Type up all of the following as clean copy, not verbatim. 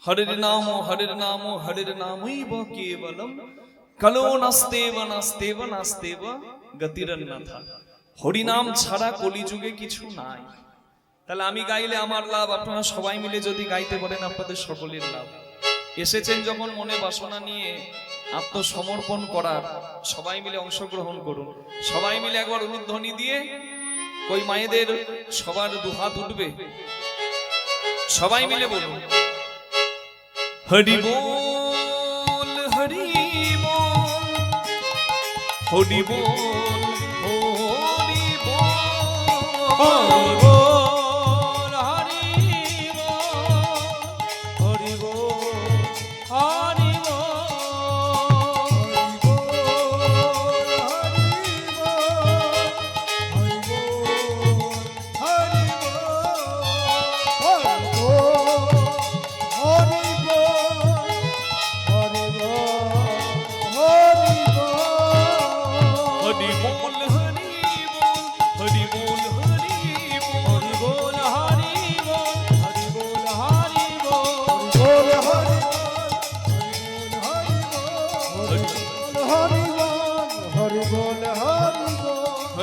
हरिर् नाम हरिर्नामैव केवलम कलो नास्तेव नास्तेव नास्तेव गतिरन्यथा। হরিনাম ছাড়া কলিযুগে কিছু নাই। তাহলে আমি গাইলে আমার লাভ, আপনারা সবাই মিলে যদি গাইতে পারেন আপনাদের সকলের লাভ। এসেছেন যখন মনে বাসনা নিয়ে আত্মসমর্পণ করার, সবাই মিলে অংশগ্রহণ করুন। সবাই মিলে একবার উলুধ্বনি দিয়ে কই মায়েদের সবার দুহাত উঠবে, সবাই মিলে বলুন হরি বল হরি বল হরি বল হরি বল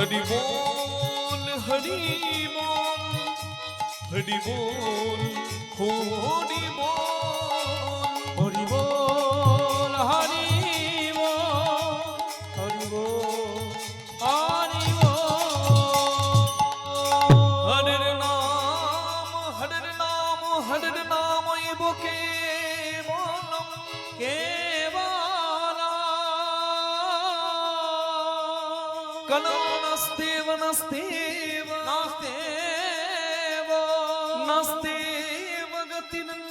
हरि बोल हरि बोल हरि बोल हरि बोल हरि बोल हरि बोल हरि बोल हरि बोल हरिर नाम एव केवलम कलो नास्तेव नास्तेव नास्तेव नास्तेव गतिरन्यथा।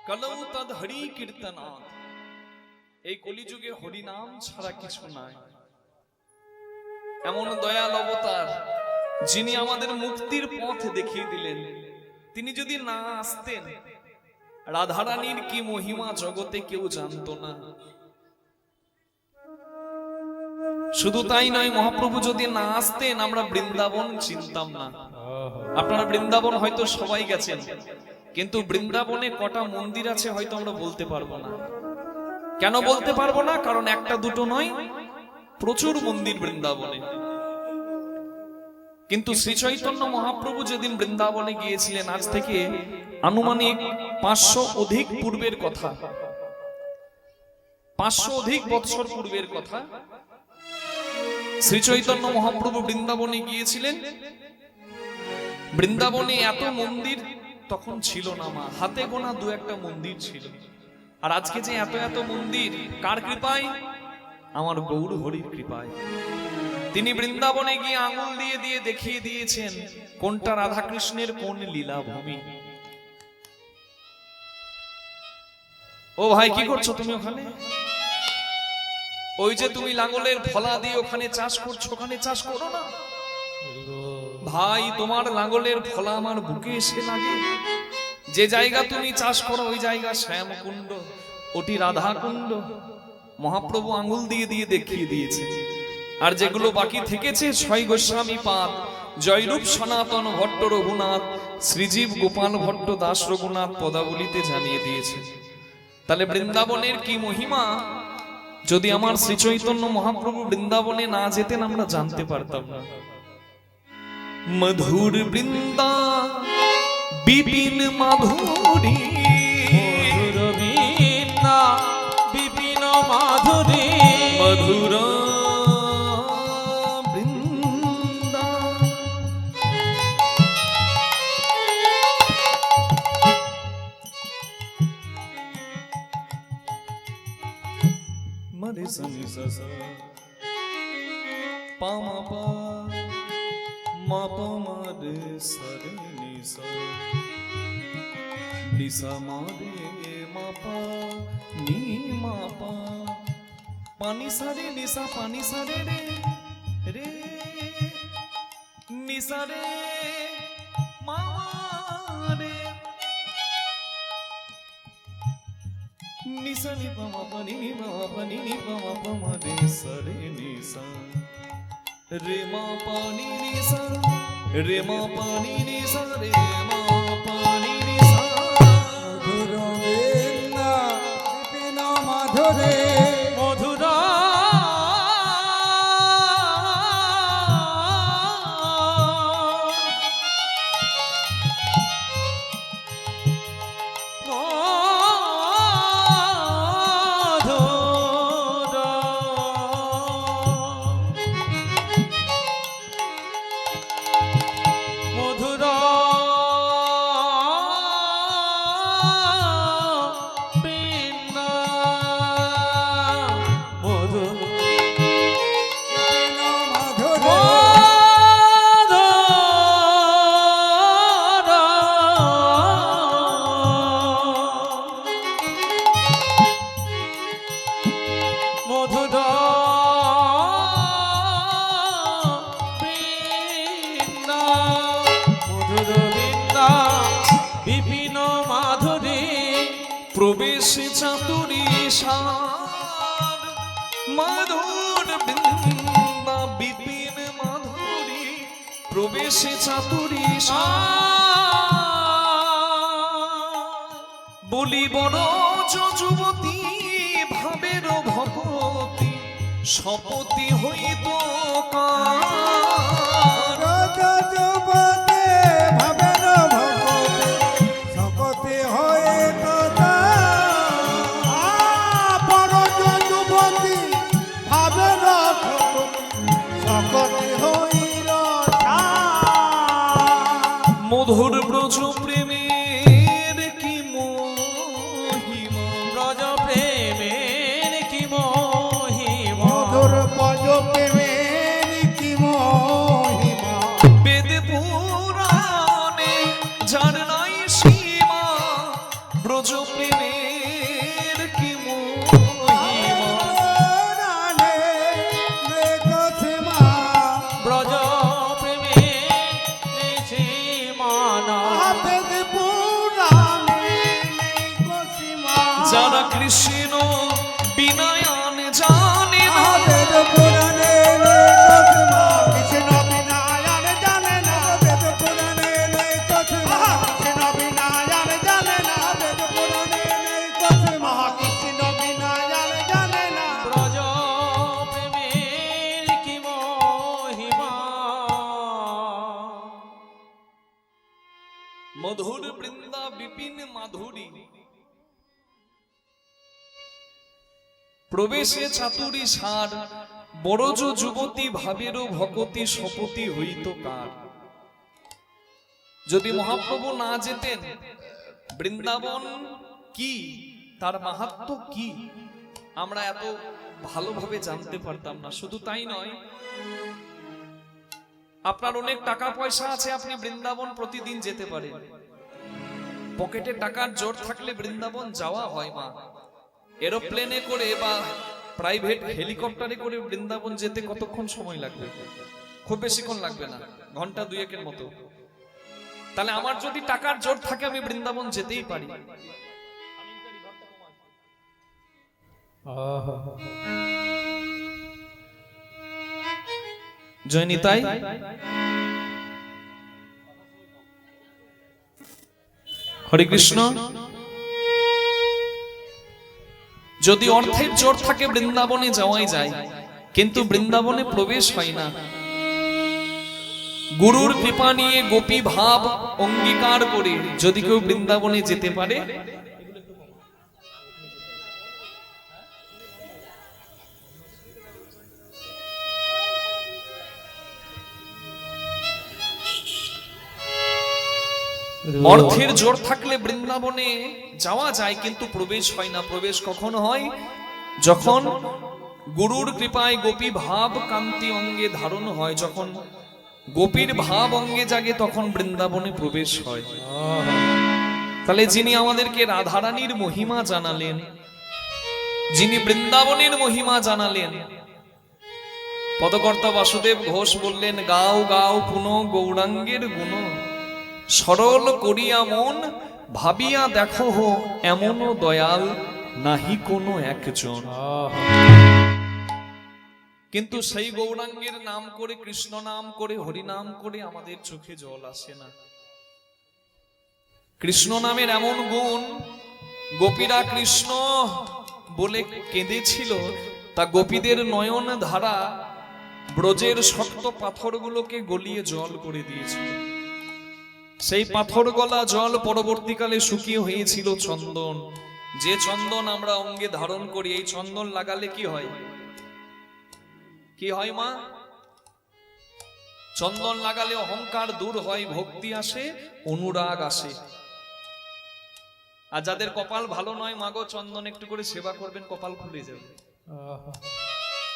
कलौ तद हरि कीर्तनात्। এই কলিযুগে হরি নাম ছাড়া কিছু নাই। এমন দয়াল অবতার যিনি আমাদের মুক্তির পথ দেখিয়ে দিলেন, তিনি যদি না আসতেন রাধারানীর কি মহিমা জগতে কেউ জানতো না। শুধু তাই নয়, মহাপ্রভু যদি না আসতেন আমরা বৃন্দাবন চিনতাম না। আপনারা বৃন্দাবন হয়তো সবাই গেছেন, কিন্তু বৃন্দাবনে কটা মন্দির আছে হয়তো আমরা বলতে পারবো না। কেন বলতে পারবো না? কারণ একটা দুটো নয়, প্রচুর মন্দির বৃন্দাবনে। কিন্তু শ্রী চৈতন্য মহাপ্রভু যেদিন বৃন্দাবনে গিয়েছিলেন, আজ থেকে আনুমানিক 500 অধিক পূর্বের কথা, 500 অধিক বৎসর পূর্বের কথা। শ্রী চৈতন্য মহাপ্রভু বৃন্দাবনে গিয়েছিলেন। বৃন্দাবনে এত মন্দির তখন ছিল না মা, হাতে গোনা দু একটা মন্দির ছিল। আর আজকে যে এত এত মন্দির, কার কৃপায়? আমার গৌর হরির কৃপায়। তিনি বৃন্দাবনে গিয়ে আঙুল দিয়ে দিয়ে দেখিয়ে দিয়েছেন কোনটা রাধা কৃষ্ণের কোন লীলা ভূমি। ও ভাই, কি করছো তুমি ওখানে? ওই যে তুমি লাঙ্গলের ফলা দিয়ে ওখানে চাষ করছো, ওখানে চাষ করো না ভাই। তোমার লাঙ্গলের ফলা আমার বুকে এসে লাগে। যে জায়গা তুমি চাষ করো ওই জায়গা শ্যাম কুণ্ড, ওটি রাধা কুণ্ড। মহাপ্রভু আঙুল দিয়ে দিয়ে দেখিয়ে দিয়েছে। আর যেগুলো বাকি থেকেছে, ছয় গোস্বামী পাদ, জয়রূপ সনাতন ভট্ট রঘুনাথ, শ্রীজীব গোপাল ভট্ট দাস রঘুনাথ পদাবলিতে জানিয়ে দিয়েছে। তাহলে বৃন্দাবনের কি মহিমা যদি আমার শ্রী চৈতন্য মহাপ্রভু বৃন্দাবনে না যেতেন আমরা জানতে পারতাম না। মধুর বৃন্দা বিপিন মাধুরী, মধুর বৃন্দা বিপিন মাধুরী, মধুর বৃন্দা। মরে সনি সস পামা পা মা পা মরে সরে নি সা নিসা মারে মা পা নি মা পা পানি সারে নিসা পানি সারে রে রে নিসা রে মা রে। নিসা নি পামা পানি নি পামা পানি নি পামা পামা রে সা রে নি সা রে মা পানি নি সা রে মা পানি নি সা রে মা পানি নি সা মধুর বৃন্দা বিপিন মাধুরী মধুরা বিপিন মাধুরী বিপিন মাধুরী প্রবেশ চাতুরী সার মাধুর বৃন্দা বিপিন মাধুরী প্রবেশ চাতুরী বলি বড় যুবতী ভাবের ভগবতী শপথি হইত কার যুবতী ভাবের ভগবতী শপথি হয়ে কথা বড় যুবতী ভাবের ভগবতী শপথি হইল মধুর ব্রজ প্রেমের কি মহিমা ব্রজ প্রেমের কি মহিমা মধুর পজ প্রেমের কি মহিমা বেদ পুরাণে যার নাই সীমা ব্রজ প্রেমের কি মহিমা রানে লেখা ব্রজ প্রেমের সীমানা বেদ পুরাণে লেখা যারা কৃষ্ণ বিনয়ন জানে না বেদ পুরাণে লেখা কৃষ্ণ বিনায়ন জানে না বেদ পুরাণে লেখা কৃষ্ণ বিনায়ন জানে না বেদ পুরাণে লেখা কৃষ্ণ বিনায়ন জানে না ব্রজ প্রেমের কি মহিমা মধুর বৃন্দা বিপিন মাধুরী প্রবেশে চাতুরী সার বড়জ যুবতী ভাবেরও ভগতি শপথি হইত কার যদি মহাপ্রভু না যেতেন বৃন্দাবন কি তার মাহাত্ম্য কি আমরা এত ভালোভাবে জানতে পারতাম না শুধু তাই নয় আপনার অনেক টাকা পয়সা আছে আপনি বৃন্দাবন প্রতিদিন যেতে পারেন পকেটে টাকার জোর থাকলে বৃন্দাবন যাওয়া হয় মা এরোপ্লেনে করে বা প্রাইভেট হেলিকপ্টারে করে বৃন্দাবন যেতে কতক্ষণ সময় লাগবে খুব বেশিক্ষণ লাগবে না ঘন্টা দুয়েকের মতো তাহলে আমার যদি টাকার জোর থাকে আমি বৃন্দাবন যেতেই পারি জয়নিতাই হরে কৃষ্ণ যদি অর্থের জোর থাকে বৃন্দাবনে যাওয়াই যায় কিন্তু বৃন্দাবনে প্রবেশ হয় না গুরুর কৃপা নিয়ে গোপী ভাব অঙ্গীকার করে যদি কেউ বৃন্দাবনে যেতে পারে অর্থের জোর থাকলে বৃন্দাবনে যাওয়া যায় কিন্তু প্রবেশ হয় না প্রবেশ কখন হয় যখন গুরুর কৃপায় গোপী ভাব কান্তি অঙ্গে ধারণ হয় যখন গোপীর ভাব অঙ্গে জাগে তখন বৃন্দাবনে প্রবেশ হয় তাহলে যিনি আমাদেরকে রাধারানীর মহিমা জানালেন যিনি বৃন্দাবনের মহিমা জানালেন পদকর্তা বাসুদেব ঘোষ বললেন গাও গাও পুন গৌরাঙ্গের গুণ সরল করিয়া মন ভাবিয়া দেখো হো এমন দয়াল নাহি কোনো একজন। কিন্তু সেই গৌরাঙ্গের নাম করে, কৃষ্ণ নাম করে, হরি নাম করে আমাদের চোখে জল আসে না। কৃষ্ণ নামের এমন গুণ, গোপীরা কৃষ্ণ বলে কেঁদেছিল, তা গোপীদের নয়ন ধারা ব্রজের শক্ত পাথরগুলোকে গলিয়ে জল করে দিয়েছিল। সেই পাথর গলা জল পরবর্তীকালে শুকিয়ে হয়েছিল চন্দন। যে চন্দন আমরা অঙ্গে ধারণ করি, এই চন্দন লাগালে কি হয়? কি হয় মা? চন্দন লাগালে অহংকার দূর হয়, ভক্তি আসে, অনুরাগ আসে। আর যাদের কপাল ভালো নয়, মাগো চন্দন একটু করে সেবা করবেন, কপাল খুলে যাবে।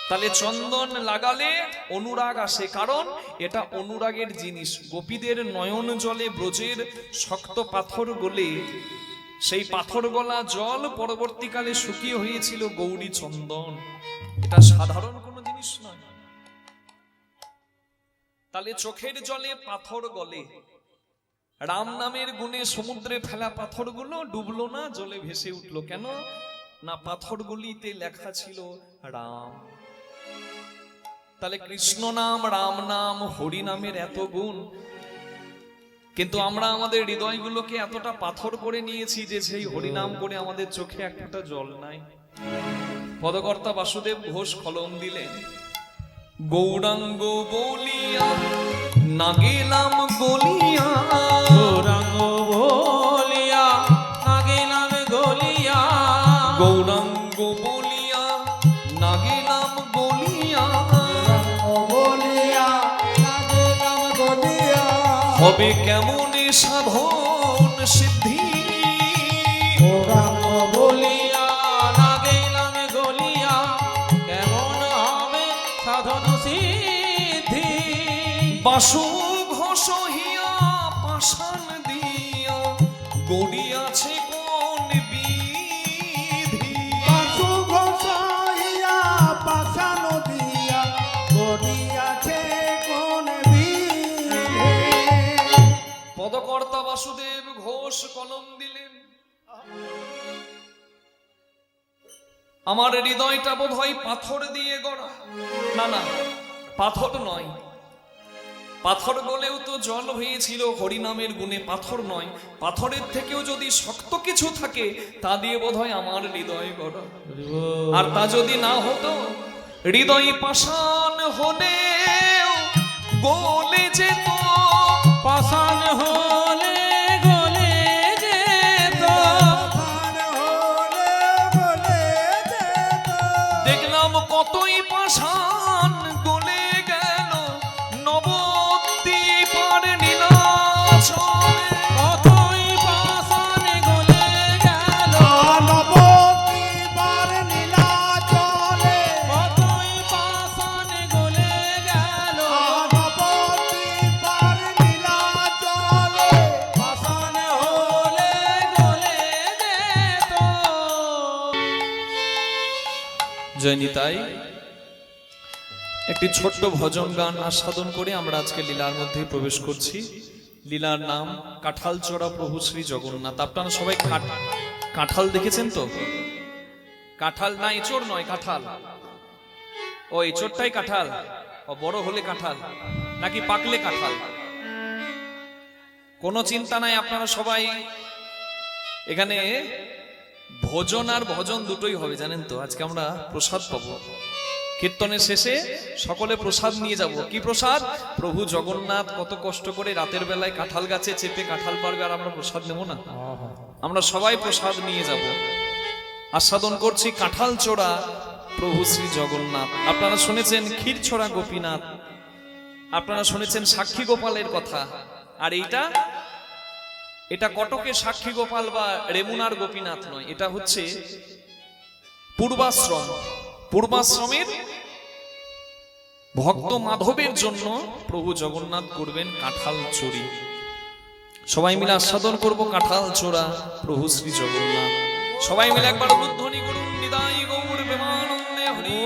তাহলে চন্দন লাগালে অনুরাগ আসে, কারণ এটা অনুরাগের জিনিস। গোপীদের নয়ন জলে ব্রজের শক্ত পাথর গলে, সেই পাথর গলা জল পরবর্তীকালে শুকিয়ে হয়েছিল গৌরী চন্দন। এটা সাধারণ কোনো জিনিস নয়। তাহলে চোখের জলে পাথর গলে, রাম নামের গুণে সমুদ্রে ফেলা পাথরগুলো ডুবলো না, জলে ভেসে উঠলো। কেন না? পাথরগুলিতে লেখা ছিল রাম। তাহলে কৃষ্ণ নাম, রাম নাম, হরি নামের এত গুণ, কিন্তু আমরা আমাদের হৃদয়গুলোকে এতটা পাথর করে নিয়েছি যে সেই হরি নাম করে আমাদের চোখে এক ফোঁটা জল নাই। পদকর্তা বাসুদেব ঘোষ কলম দিলেন, গৌরাঙ্গ বলিয়া না গেলাম গলিয়া, গৌরাঙ্গ বলিয়া না গেলাম গলিয়া, গৌরাঙ্গ বলিয়া না গেলাম গলিয়া, বলিয়া না গেলাম গলিয়া, হবে কেমনে সাধন সিদ্ধি, গৌরাঙ্গ বলিয়া না গেলাম গলিয়া, কেমন হবে সাধন সিদ্ধি। বাসু ঘোষ হিয়া পাষাণ দিয়া গড়িয়াছে কোন বিধি, বাসু ঘোষাইয়া পাষাণ দিয়া গড়িয়াছে কোন বিধি। পদকর্তা বাসুদেব ঘোষ কলম দিলেন, আমার হৃদয়টা বোধ হয় পাথর দিয়ে গড়া। না না, পাথর নয়। পাথর বলেও তো জল হয়েছিল হরিনামের গুণে, পাথর নয়। পাথরের থেকেও যদি শক্ত কিছু থাকে, তা দিয়ে বোধ হয় আমার হৃদয় গড়া। আর তা যদি না হতো, হৃদয় পাষাণ হলেও গলে যেত, পাষাণ হলে গলে যেত, পাষাণ হলে গলে যেত। দেখলাম কতই পাষাণ গলে গেল নবদ্বীপার নীলাচলে, কতই পাষাণ গলে গেল, নবদ্বীপার নীলাচলে, কতই পাষাণ গলে গেল, নবদ্বীপার নীলাচলে, পাষাণ হলে গলে যেত। জয়নিতাই। একটি ছোট্ট ভজন গান আস্বাদন করে আমরা আজকে লীলার মধ্যে প্রবেশ করছি। লীলার নাম কাঁঠালচড়া প্রভু শ্রী জগন্নাথ। আপনারা সবাই কাঁঠাল দেখেছেন তো? কাঁঠাল না, এঁচড় নয়, কাঁঠাল। ও এঁচড়টাই কাঁঠাল? ও বড় হলে কাঁঠাল নাকি পাকলে কাঁঠাল? কোনো চিন্তা নাই, আপনারা সবাই এখানে ভোজন আর ভজন দুটোই হবে, জানেন তো। আজকে আমরা প্রসাদ পাবো, কীর্তনের শেষে সকলে প্রসাদ নিয়ে যাব। কি প্রসাদ? প্রভু জগন্নাথ কত কষ্ট করে রাতের বেলায় কাঁঠাল গাছে চেপে কাঁঠাল পারবে, আর আমরা প্রসাদ নেব না? আমরা সবাই প্রসাদ নিয়ে যাব। আস্বাদন করছি কাঁঠাল চোড়া প্রভু শ্রী জগন্নাথ। আপনারা শুনেছেন ক্ষীর ছড়া গোপীনাথ, আপনারা শুনেছেন সাক্ষী গোপালের কথা। আর এটা কটকে সাক্ষী গোপাল বা রেমুনার গোপীনাথ নয়, এটা হচ্ছে পূর্বাশ্রম। পূর্বাশ্রমের ভক্ত মাধবের জন্য প্রভু জগন্নাথ করবেন কাঁঠাল চড়ি। সবাই মিলে আস্বাদন করব কাঁঠাল চোরা প্রভু শ্রী জগন্নাথ। সবাই মিলে একবার উদ্ধ্বনি করুন, নিদাই গৌর প্রেমানন্দে হরি।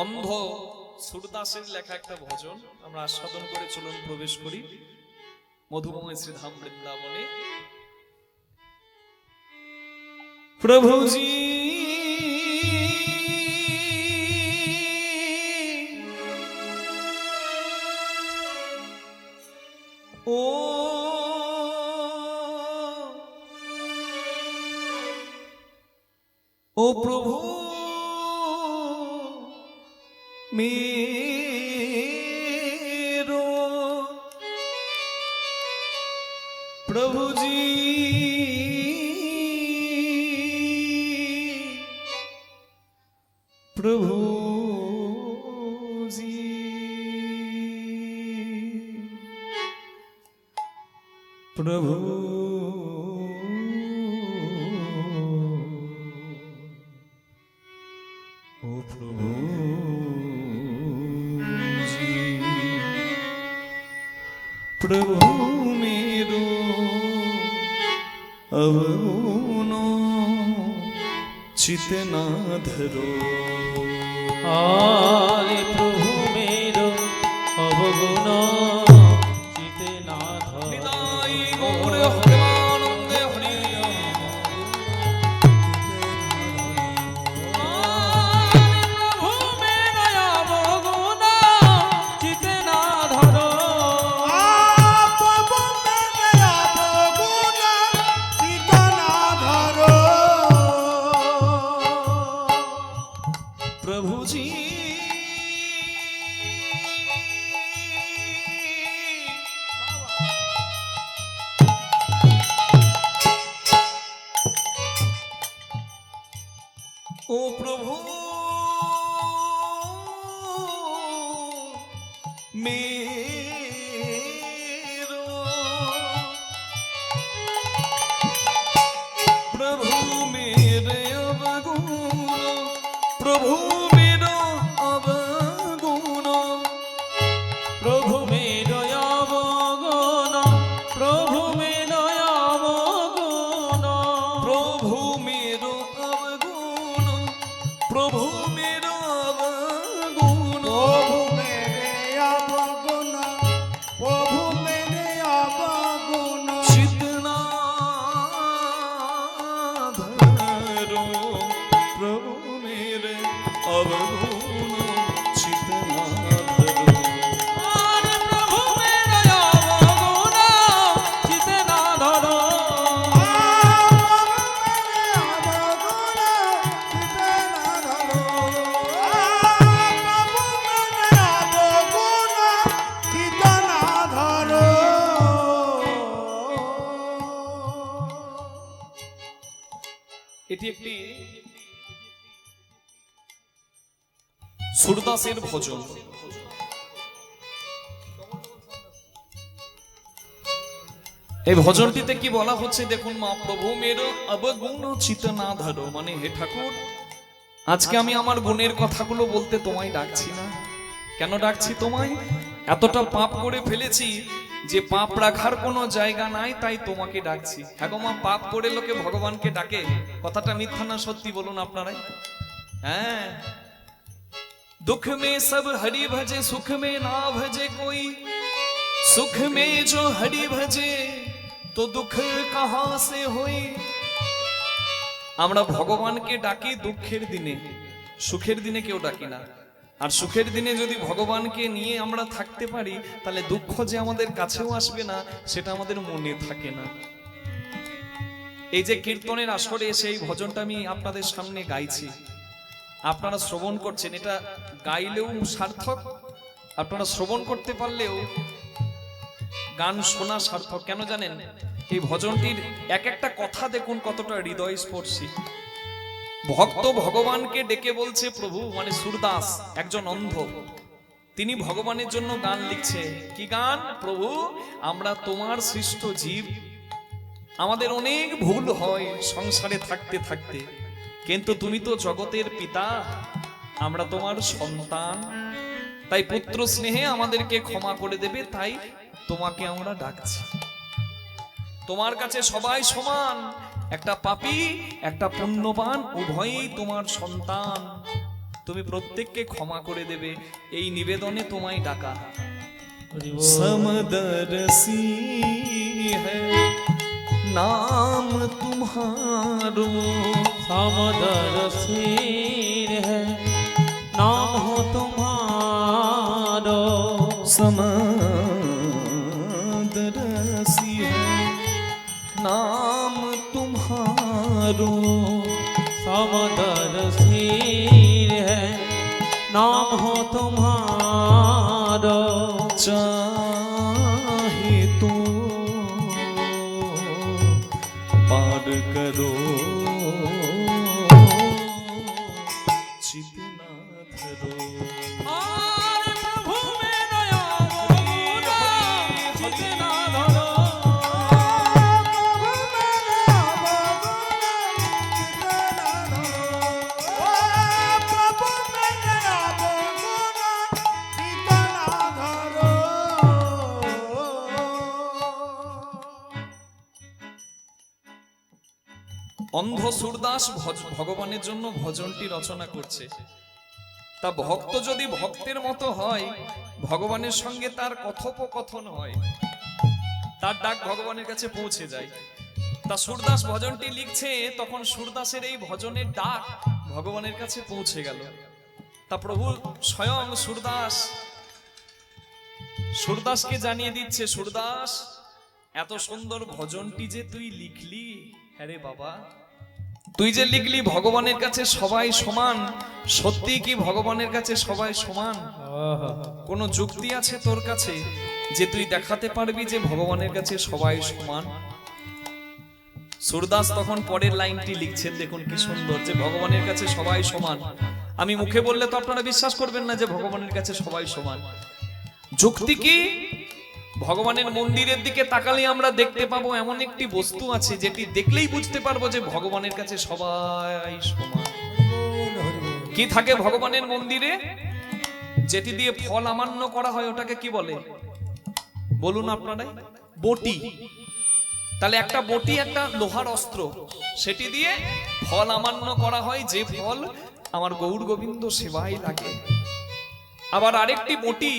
অন্ধ সুরদাস সুরদাসের লেখা একটা ভজন আমরা আস্বাদন করে চলুন প্রবেশ করি মধুময় শ্রীধাম বৃন্দাবনে। প্রভুজি ও ও প্রভু मेरो प्रभु जी प्रभु जी प्रभु ओ प्रभु जी प्रभु मेरो अवगुणो चित ना धरो আরে প্রভু मेरो অবগুণ চিতে না ধরো। নিতাই গৌর হরিমানন্দে হরি প্রভু मेरो অবগুণ চিতে না ধরো। প্রভু মেরে অবগুণ চিত না ধরো। प्रभु जी ओ प्रभु मेरो प्रभु मेरे अवगुण प्रभु मेरो अवगुण প্রভু मेरो অবগুণ প্রভু मेरो অবগুণ प्रभु मेरो अवगुण प्रभु मेरो अवगुण প্রভু মেরে অবগুণ প্রভু মেরে অবগুণ चितना धरो प्रभु मेरे अवगुण चितना धरो আরে প্রভু मेरो অবগুণ চিতে না ধরো। এটি একটি সুরদাসের ভজন। এই ভজনটিতে কি বলা হচ্ছে দেখুন, মা প্রভু মেরো অবগুণ চিত না ধরো, মানে হে ঠাকুর আজকে আমি আমার গুণের কথাগুলো বলতে তোমায় ডাকছি না। কেন ডাকছি তোমায়? এতটা পাপ করে ফেলেছি যে পাপ রাখার কোনো জায়গা নাই, তাই তোমাকে ডাকছি। হ্যাঁ গো মা, পাপ করে লোকে ভগবানকে ডাকে, কথাটা মিথ্যা না সত্যি বলুন আপনারাই? হ্যাঁ, दुख में सब हरि भजे सुख में ना भजे कोई, सुख में जो हरि भजे तो दुख कहां से होई। আমরা ভগবানকে ডাকি দুঃখের দিনে, সুখের দিনে কেউ ডাকি না। আর সুখের দিনে যদি ভগবানকে নিয়ে আমরা থাকতে পারি, তাহলে দুঃখ যে আমাদের কাছেও আসবে না সেটা আমাদের মনে থাকে না। এই যে কীর্তনের আসরে এসে এই ভজনটা আমি আপনাদের সামনে গাইছি, আপনারা শ্রবণ করছেন, এটা গাইলেও সার্থক, আপনারা শ্রবণ করতে পারলেও গান শোনা সার্থক। কেন জানেন? এই ভজনটির এক একটা কথা দেখুন কতটা হৃদয়স্পর্শী। ভক্ত ভগবানকে ডেকে বলছে প্রভু, মানে সুরদাস একজন অন্ধ, তিনি ভগবানের জন্য গান লিখছে। কি গান? প্রভু আমরা তোমার সৃষ্ট জীব, আমাদের অনেক ভুল হয় সংসারে থাকতে থাকতে, কিন্তু তুমি তো জগতের পিতা, আমরা তোমার সন্তান, তাই পুত্র স্নেহে আমাদেরকে ক্ষমা করে দেবে, তাই তোমাকে আমরা ডাকছি। তোমার কাছে সবাই সমান, একটা পাপী একটা পুণ্যবান উভয়ই তোমার সন্তান, তুমি প্রত্যেককে ক্ষমা করে দেবে, এই নিবেদনে তোমায় ডাকা। হরি বল। समदरसी है नाम तुम्हारो, समदरसीर है नाम हो तुम्हारो, समदरसी है नाम तुम्हारो, समदरसीर है नाम हो तुम्हारो, चाहे तो पार करो चित ना धरो। आरे प्रभु में दया करुणा चित ना धरो, অন্ধ সুরদাস ভগবানের জন্য ভজনটি রচনা করছে। তা ভক্ত যদি ভক্তের মতো হয়, ভগবানের সঙ্গে তার কথোপকথন হয়, তার ডাক ভগবানের কাছে পৌঁছে যায়। তা সুরদাস ভজনটি লিখছে, তখন সুরদাসের এই ভজনের ডাক ভগবানের কাছে পৌঁছে গেল। তা প্রভু স্বয়ং সুরদাসকে জানিয়ে দিচ্ছে, সুরদাস এত সুন্দর ভজনটি যে তুই লিখলি, হ্যাঁ রে বাবা, তুই যে লিখলি ভগবানের কাছে সবাই সমান, সত্যি কি ভগবানের কাছে সবাই সমান? কোন যুক্তি আছে তোর কাছে যে তুই দেখাতে পারবি যে ভগবানের কাছে সবাই সমান? সুরদাস তখন পরের লাইনটি লিখছেন, দেখুন কি সুন্দর, যে ভগবানের কাছে সবাই সমান। আমি মুখে বললে তো আপনারা বিশ্বাস করবেন না যে ভগবানের কাছে সবাই সমান। যুক্তি কি? ভগবানের মন্দিরের দিকে তাকালে আমরা দেখতে পাবো এমন একটি বস্তু আছে যেটি দেখলেই বুঝতে পারবো যে ভগবানের কাছে সবাই সমান। কি থাকে ভগবানের মন্দিরে? যেটি দিয়ে ফল আমান্য করা হয় ওটাকে কি বলে বলুন আপনারাই? বটি। তাহলে একটা বটি একটা লোহার অস্ত্র, সেটি দিয়ে ফল আমান্য করা হয়, যে ফল আমার গৌর গোবিন্দ সেবায় লাগে। আবার আরেকটি বটি,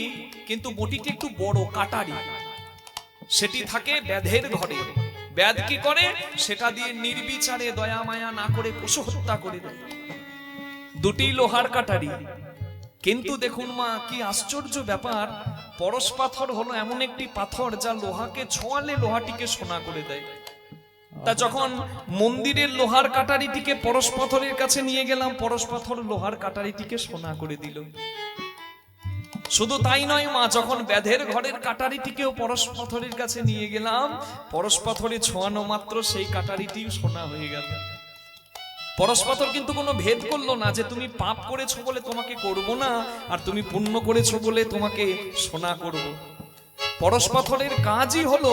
কিন্তু বটিটি একটু বড়, কাটারি, সেটি থাকে ব্যাধের ঘরে। ব্যাধ কি করে? সেটা দিয়ে নির্বিচারে দয়া মায়া না করে পশু হত্যা করে দেয়। দুটি লোহার কাটারি, কিন্তু দেখুন মা কি আশ্চর্য ব্যাপার, পরশ পাথর হলো এমন একটি পাথর যা লোহাকে ছোঁয়ালে লোহাটিকে সোনা করে দেয়। তা যখন মন্দিরের লোহার কাটারিটিকে পরশ পাথরের কাছে নিয়ে গেলাম, পরশ পাথর লোহার কাটারিটিকে সোনা করে দিল। শুধু তাই নয় মা, যখন ব্যাধের ঘরের কাটারিটিকেও পরশ পাথরের কাছে নিয়ে গেলাম, পরশ পাথরে ছোঁয়ানো মাত্র সেই কাটারিটিও সোনা হয়ে গেল। পরশ পাথর কিন্তু কোনো ভেদ করলো না যে তুমি পাপ করেছো বলে তোমাকে করব না, আর তুমি পুণ্য করেছো বলে তোমাকে সোনা করব। পরশ পাথরের কাজই হলো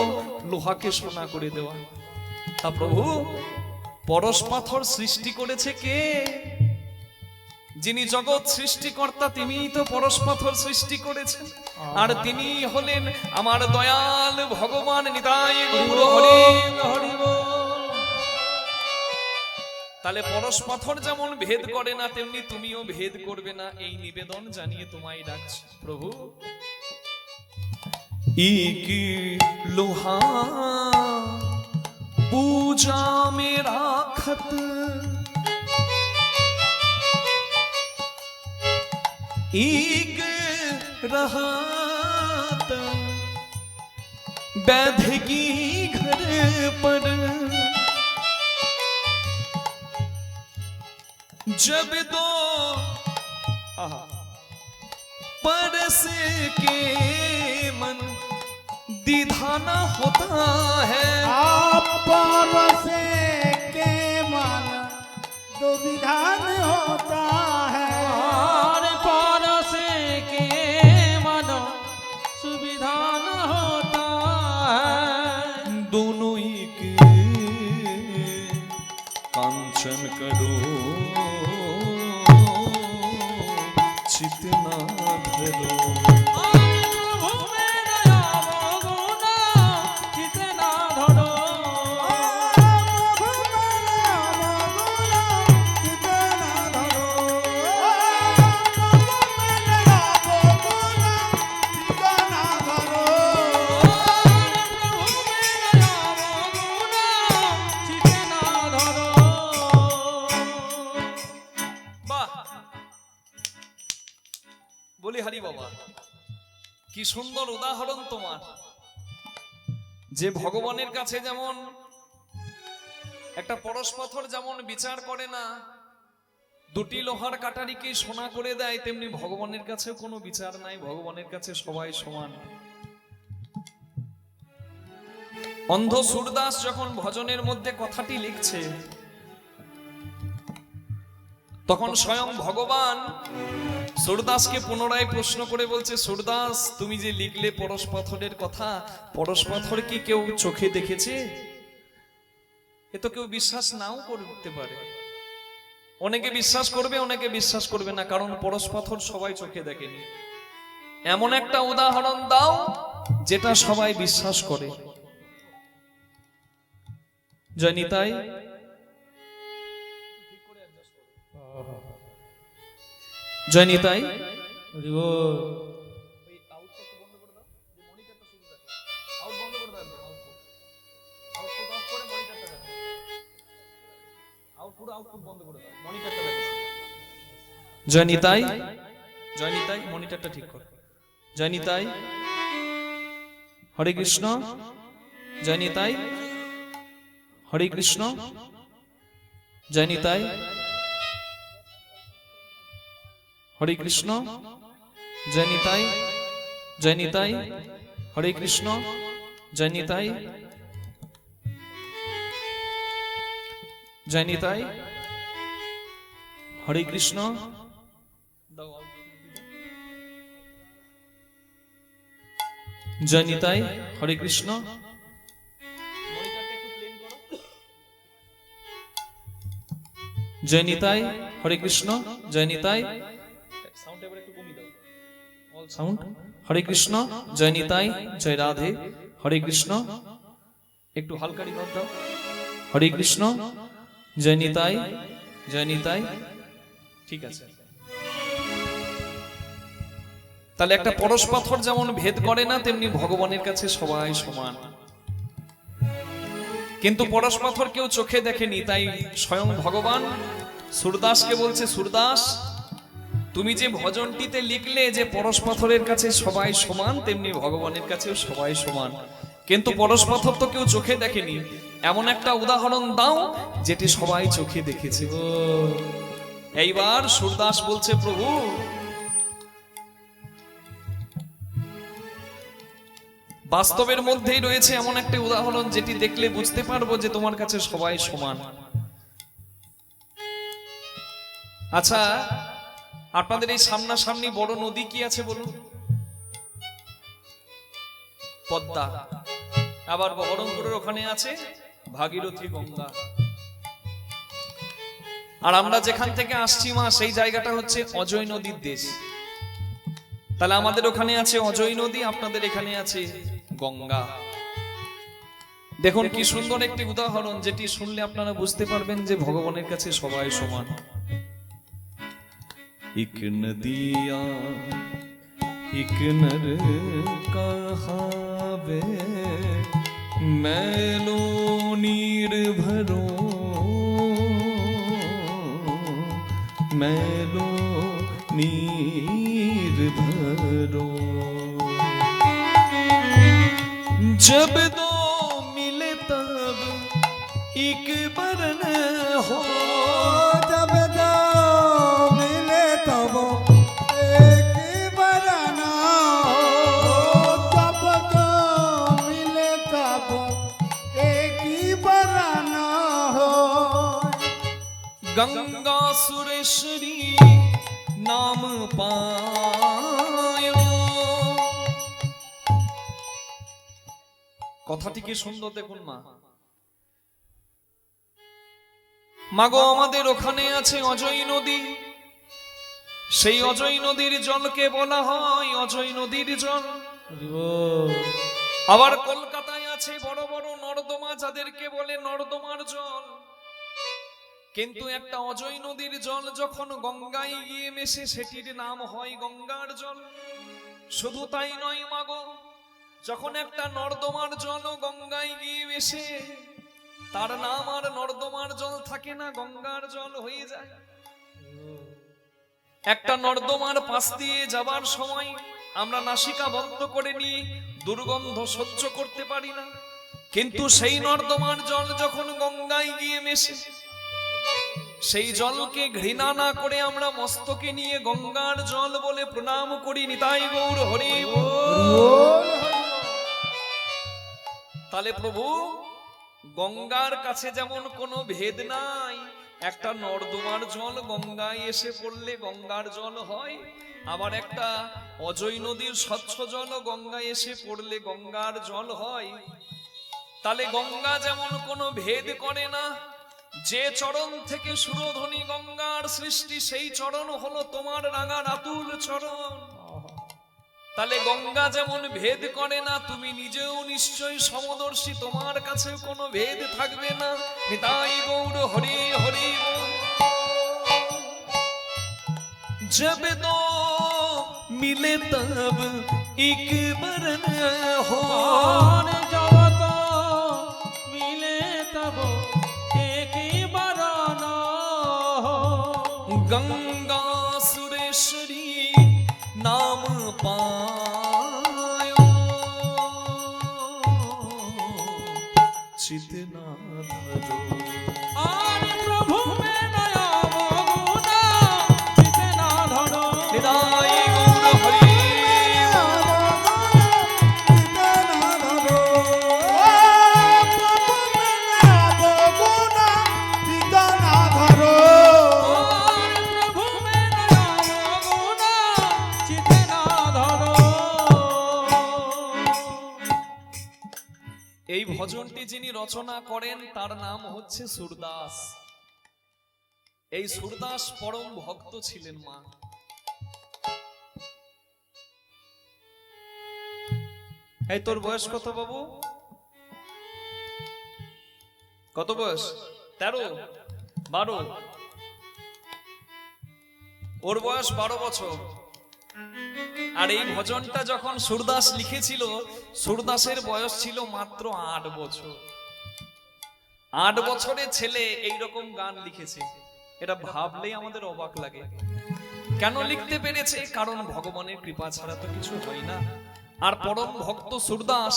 লোহাকে সোনা করে দেওয়া। তা প্রভু, পরশ পাথর সৃষ্টি করেছে কে? যিনি জগৎ সৃষ্টিকর্তা, তিনিই তো পরশ পাথর সৃষ্টি করেছেন। আর তিনি হলেন আমার দয়াল ভগবান নিতাই গৌর হরি হরি বল। তাহলে পরশ পাথর যেমন ভেদ করে না, তেমনি তুমিও ভেদ করবে না, এই নিবেদন জানিয়ে তোমায় ডাকছি প্রভু। एक लोहा पूजा में राखत, एक रहत बैधगी घर पर, जब दो परस के मन दीधाना होता है। आप परसे के मन दुविधान होता है। और परसे के मन सुविधान होता है। दोनों एक कांचन करो चितना धरो। কি সুন্দর উদাহরণ তোমার, যে ভগবানের কাছে যেমন একটা পরশ পাথর যেমন বিচার করে না, দুটি লোহার কাটারিকে সোনা করে দেয়, তেমনি ভগবানের কাছে কোনো বিচার নাই, ভগবানের কাছে সবাই সমান। অন্ধ সুরদাস যখন ভজনের মধ্যে কথাটি লিখছে, তখন স্বয়ং ভগবান সুরদাসকে পুনরায় প্রশ্ন করে বলছে, সুরদাস তুমি যে লিখলে পরশ পাথরের কথা, পরশ পাথর কি কেউ চোখে দেখেছে? এ তো কেউ বিশ্বাস নাও করতে পারে, অনেকে বিশ্বাস করবে অনেকে বিশ্বাস করবে না, কারণ পরশ পাথর সবাই চোখে দেখেনি। এমন একটা উদাহরণ দাও যেটা সবাই বিশ্বাস করে। জয় নিতাই। জয় নিতাই। হরি বল। জয় নিতাই। জয় নিতাই, মনিটরটা ঠিক কর। জয় নিতাই। হরে কৃষ্ণ। জয় নিতাই। হরে কৃষ্ণ। জয় নিতাই। হরে কৃষ্ণ। জয় নিতাই। জয় নিতাই। হরে কৃষ্ণ। জয় নিতাই। জয় নিতাই। হরে কৃষ্ণ। জয় নিতাই। হরে কৃষ্ণ। জয় নিতাই। হরে কৃষ্ণ। জয় নিতাই। সাউন্ড। হরে কৃষ্ণ। জয় নিতাই। জয় রাধে। হরে কৃষ্ণ। একটু হালকা রিভার্ব দাও। হরে কৃষ্ণ। জয় নিতাই। জয় নিতাই। ঠিক আছে। তাহলে একটা পরশ পাথর যেমন ভেদ করে না, তেমনি ভগবানের কাছে সবাই সমান। কিন্তু পরশ পাথর কেউ চোখে দেখেনি, তাই স্বয়ং ভগবান সুরদাসকে বলছে, সুরদাস তুমি যে ভজনটিতে লিখলে যে পরশ পাথরের কাছে সবাই সমান, তেমনি ভগবানের কাছেও সবাই সমান, কিন্তু পরশ পাথর তো কেউ চোখে দেখেনি। এমন একটা উদাহরণ দাও যেটি সবাই চোখে দেখেছে। এইবার সুরদাস বলছে, প্রভু বাস্তবের মধ্যেই রয়েছে এমন একটা উদাহরণ যেটি দেখলে বুঝতে পারবো যে তোমার কাছে সবাই সমান। আচ্ছা, আপনাদের এই সামনাসামনি বড় নদী কি আছে বলুন? পদ্মা। আবার বহরমপুরের ওখানে আছে ভাগীরথী, গঙ্গা। আর আমরা যেখান থেকে আসছি মা, সেই জায়গাটা হচ্ছে অজয় নদীর দেশ। তাহলে আমাদের ওখানে আছে অজয় নদী, আপনাদের এখানে আছে গঙ্গা। দেখুন কি সুন্দর একটি উদাহরণ, যেটি শুনলে আপনারা বুঝতে পারবেন যে ভগবানের কাছে সবাই সমান। एक नदिया एक नर कहावे, मैलो नीर भरो, मैलो नीर भरो। जब दो मिले तब एक बरन हो, जब दो मिले तब एक बरना हो, जब दो मिले तब एक बरना हो। गंगा सुरेश्वरी नाम पायो। কথাটি কি সুন্দর দেখুন মা। মাগো আমাদের ওখানে আছে অজয় নদী, সেই অজয় নদীর জলকে বলা হয় অজয় নদীর জল। হরি বল। আবার কলকাতায় আছে বড় বড় নর্দমা, যাদেরকে বলে নর্দমার জল। কিন্তু একটা অজয় নদীর জল যখন গঙ্গায় গিয়ে মেশে, সেটির নাম হয় গঙ্গার জল। শুধু তাই নয় মাগো, যখন একটা নর্দমার জল গঙ্গায় গিয়ে মেশে, তার নাম আর নর্দমার জল থাকে না, গঙ্গার জল হয়ে যায়। একটা নর্দমার পাশ দিয়ে যাবার সময় আমরা নাসিকা বন্ধ করে নিয়ে দুর্গন্ধ সহ্য করতে পারি না, কিন্তু সেই নর্দমার জল যখন গঙ্গায় গিয়ে মেশে, সেই জলকে ঘৃণা না করে আমরা মস্তকে নিয়ে গঙ্গার জল বলে প্রণাম করি। নিতাই গৌর হরি বল। তাহলে প্রভু গঙ্গার কাছে যেমন কোনো ভেদ নাই, একটা নর্দমার জল গঙ্গায় এসে পড়লে গঙ্গার জল হয়, আবার একটা অজয় নদীর স্বচ্ছ জল গঙ্গায় এসে পড়লে গঙ্গার জল হয়। তাহলে গঙ্গা যেমন কোনো ভেদ করে না, যে চরণ থেকে সুরধ্বনি গঙ্গার সৃষ্টি সেই চরণ হলো তোমার রাঙা রাতুল চরণ। তাহলে গঙ্গা যেমন ভেদ করে না, তুমি নিজেও নিশ্চয়ই সমদর্শী, তোমার কাছে কোনো ভেদ থাকবে না। নিতাই গৌর হরি হরি বল। जब दो मिले तब एक बरन हो, जब तो मिले तब एक बरन हो, गंगा सुरेश्वरी नाम पायो, चितना धरो और प्रभु में नया गुना जितना धरो। निताई गौर हरि। এই ভজনটি যিনি রচনা করেন তার নাম হচ্ছে সুরদাস। এই সুরদাস পরম ভক্ত ছিলেন মা। এই তোর বয়স কত বাবু? কত বয়স? 13, 12? ওর বয়স 12 বছর। আর এই ভজনটা যখন সুরদাস লিখেছিল, সুরদাসের বয়স ছিল মাত্র 8 বছর। 8 বছরের ছেলে এইরকম গান লিখেছে, এটা ভাবলেই আমাদের অবাক লাগে। কেন লিখতে পেরেছে? কারণ ভগবানের কৃপা ছাড়া তো কিছু হয় না। আর পরম ভক্ত সুরদাস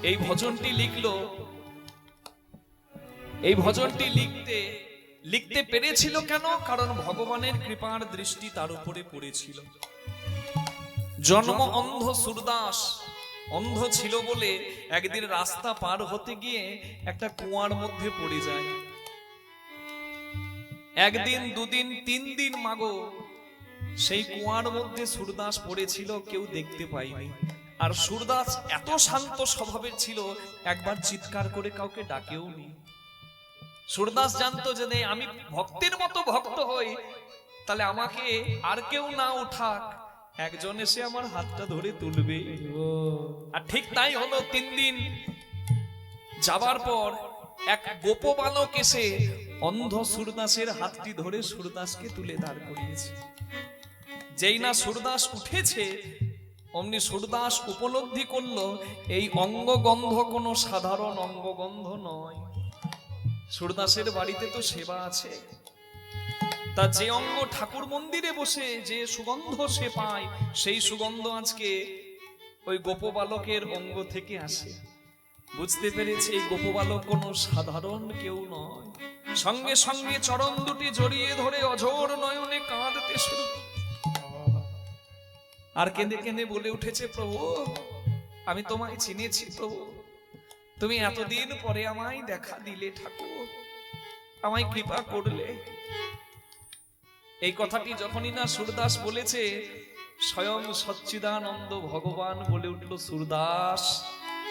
এই ভজনটি লিখলো। এই ভজনটি লিখতে পেরেছিল কেন? কারণ ভগবানের কৃপার দৃষ্টি তার উপরে পড়েছিল। জন্ম অন্ধ সুরদাস, অন্ধ ছিল বলে একদিন রাস্তা পার হতে গিয়ে একটা কুয়ার মধ্যে পড়ে যায়। একদিন, দুদিন, 3 দিন মাগো সেই কুয়ার মধ্যে সুরদাস পড়েছিল, কেউ দেখতে পায়নি। আর সুরদাস এত শান্ত স্বভাবের ছিল, একবার চিৎকার করে কাউকে ডাকেও নি। সুরদাস জানতো যে আমি ভক্তের মতো ভক্ত হই, তাহলে আমাকে আর কেউ না উঠাক, একজন এসে আমার হাতটা ধরে তুলবে। আর ঠিক তাই হলো। 3 দিন যাবার পর এক গোপ বালক এসে অন্ধ সুরদাসের হাতটি ধরে সুরদাসকে তুলে দাঁড় করিয়েছে। যেই না সুরদাস উঠেছে, অমনি সুরদাস উপলব্ধি করলো এই অঙ্গগন্ধ কোনো সাধারণ অঙ্গগন্ধ নয়। সুরদাসের বাড়িতে তো সেবা আছে, তা যে অঙ্গ ঠাকুর মন্দিরে বসে যে সুগন্ধ সে পায়, সেই সুগন্ধ আজকে ওই গোপবালকের অঙ্গ থেকে আসে। বুঝতে পেরেছে এই গোপবালক কোনো সাধারণ কেউ নয়। সঙ্গে সঙ্গে চরণ দুটি জড়িয়ে ধরে অঝোর নয়নে কাঁদতে শুরু, আর কেঁদে কেঁদে বলে উঠেছে, প্রভু আমি তোমায় চিনেছি প্রভু, তুমি এতদিন পরে আমায় দেখা দিলে ঠাকুর, আমায় কৃপা করলে। এই কথাটি যখনই না সুরদাস বলেছে, স্বয়ং সচ্চিদানন্দ ভগবান বলে উঠল, সুরদাস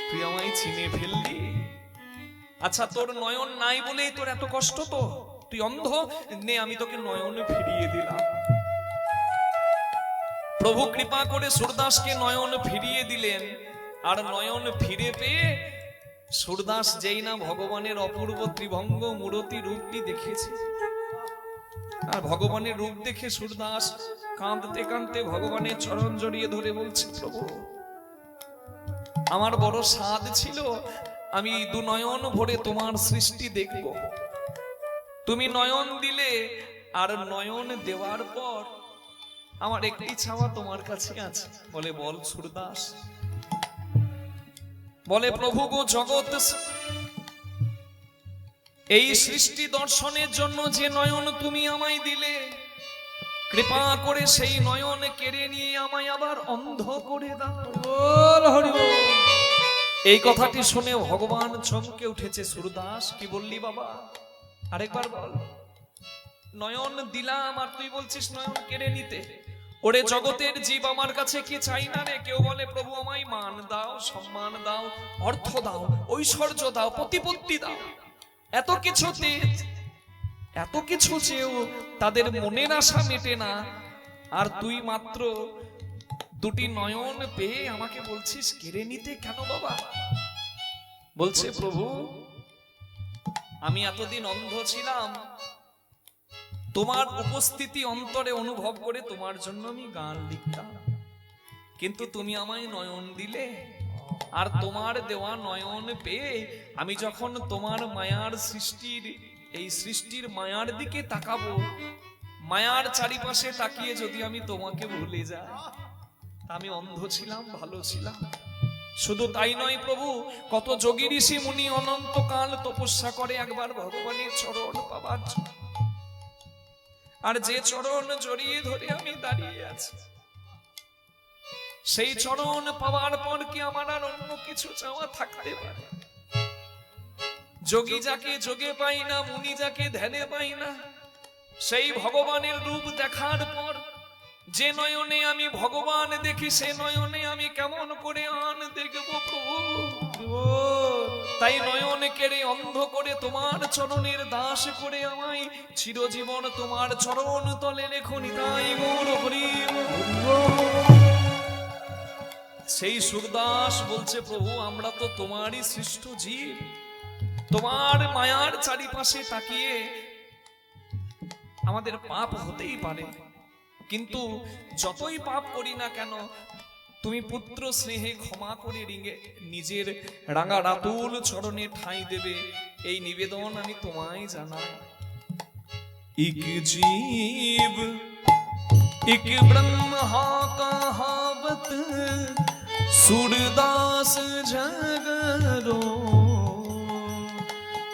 তুই আমায় চিনে ফেললি। আচ্ছা তোর নয়ন নাই বলেই তোর এত কষ্ট, তো তুই অন্ধ, নে আমি তোকে নয়ন ফিরিয়ে দিলাম। প্রভু কৃপা করে সুরদাসকে নয়ন ফিরিয়ে দিলেন। আর নয়ন ফিরে পেয়ে সুরদাস যেই না ভগবানের অপূর্ব ত্রিভঙ্গ মূরতি রূপটি দেখেছে, আর ভগবানের রূপ দেখে সুরদাস কাঁদতে কাঁদতে ভগবানের চরণ জড়িয়ে ধরে বলছে, প্রভু আমার বড় সাধ ছিল, আমি 2 নয়ন ভরে তোমার সৃষ্টি দেখব। তুমি নয়ন দিলে, আর নয়ন দেওয়ার পর আমার একটি ছাওয়া তোমার কাছে আছে। বলে বল সুরদাস। বলে প্রভু গো জগৎ এই সৃষ্টি দর্শনের জন্য যে নয়ন তুমি আমায় দিলে, কৃপা করে সেই নয়ন কেড়ে নিয়ে আমায় আবার অন্ধ করে দাও। বল হরি বল। এই কথাটি শুনে ভগবান চমকে উঠেছে। সুরদাস কি বললি বাবা, আরেকবার বল। নয়ন দিলাম আর তুই বলছিস নয়ন কেড়ে নিতে? ওরে জগতের জীব আমার কাছে কি চাই না রে? কেউ বলে প্রভু আমায় মান দাও, সম্মান দাও, অর্থ দাও, ঐশ্বর্য দাও, প্রতিপত্তি দাও, এত কিছুতে এত কিছু চেয়েও তাদের মনের আশা মেটে না। আর তুই মাত্র দুটি নয়ন পেয়ে আমাকে বলছিস কেড়ে নিতে কেন বাবা? বলছে প্রভু আমি এতদিন অন্ধ ছিলাম, তোমার উপস্থিতি অন্তরে অনুভব করে তোমার জন্য আমি গান লিখতাম, কিন্তু তুমি আমায় নয়ন দিলে, আর তোমার দেওয়া নয়ন পেয়ে আমি যখন তোমার মায়ার সৃষ্টির এই সৃষ্টির মায়ার দিকে তাকাবো, মায়ার চারিপাশে তাকিয়ে যদি আমি তোমাকে ভুলে যাই, আমি অন্ধ ছিলাম, ভালো ছিলাম। শুধু তাই নয় প্রভু, কত যোগী ঋষি মুনি অনন্তকাল তপস্যা করে একবার ভগবানের চরণ পাবার জন্য। আর যে চরণ জড়িয়ে ধরে আমি দাঁড়িয়ে আছি, সেই চরণ পাওয়ার পর কি আমার আর অন্য কিছু চাওয়া থাকতে পারে? যোগী যাকে যোগে পাই না, মুনি যাকে ধ্যানে পাই না, সেই ভগবানের রূপ দেখার পর যে নয়নে আমি ভগবান দেখি, সে নয়নে আমি কেমন করে আন দেখবো প্রভু? তাই নয়ন কেড়ে অন্ধ করে তোমার চরণের দাস করে আমায় চিরজীবন তোমার চরণ তলে রেখো নিতাই গৌর হরি বল। সেই সুরদাস বলছে প্রভু আমরা তো তোমারই সৃষ্ট জীব, তোমার মায়ার চারিপাশে তাকিয়ে আমাদের পাপ হতেই পারে, কিন্তু যতই পাপ করি না কেন তুমি পুত্র স্নেহে ক্ষমা করে নিজের রাঙা রাতুল চরণে ঠাঁই দেবে, এই নিবেদন আমি তোমায় জানাই। ইক জীব ইক ব্রহ্মা কহাবত सूरदास जगरो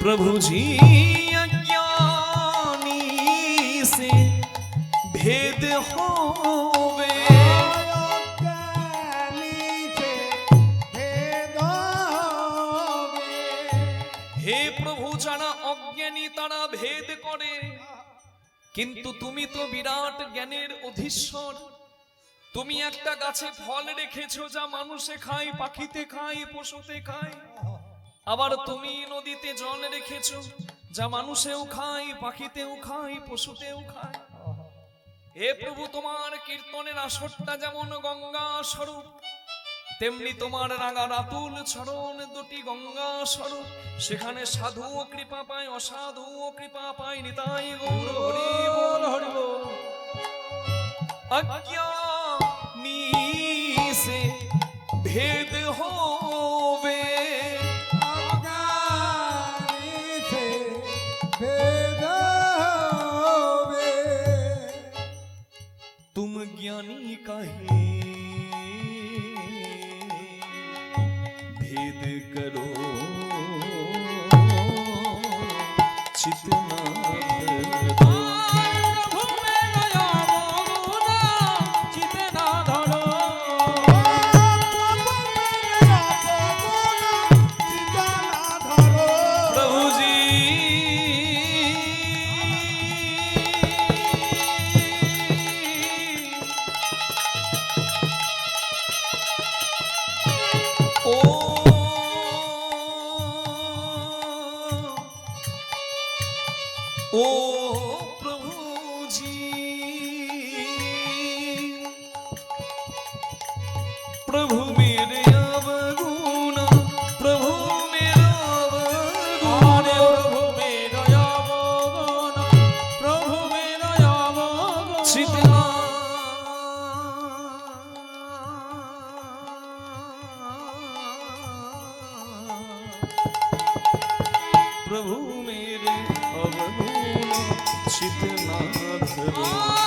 प्रभु जी अज्ञानी से भेद होवे, हे प्रभु जाना अज्ञानी तारा भेद करे, किंतु तुमी तो विराट ज्ञानेर अधीश्वर। তুমি একটা গাছে ফল রেখেছো যা মানুষে খায়, পাখিতে খায়, পশুতে খায়, আবার তুমি নদীতে জল রেখেছো যা মানুষেও খায়, পাখিতেও খায়, পশুতেও খায়। হে প্রভু তোমার কীর্তনের আসরটা যেমন গঙ্গা স্বরূপ, তেমনি তোমার রাঙা রাতুল চরণ দুটি গঙ্গা স্বরূপ, সেখানে সাধুও কৃপা পায়, অসাধুও কৃপা পায়। নিতাই গৌর হরি বল হরি বল। अज्ञानी से भेद होवे, अज्ञानी से भेद होवे, तुम ज्ञानी कहे भेद करो चितना ओ प्रभु जी, प्रभु मेरे अवगुण, प्रभु मेरा अवगुण, प्रभु मेरा अवगुण, प्रभु मेरा अवगुण, चितना प्रभु मेरे अवगुण चितना धरो।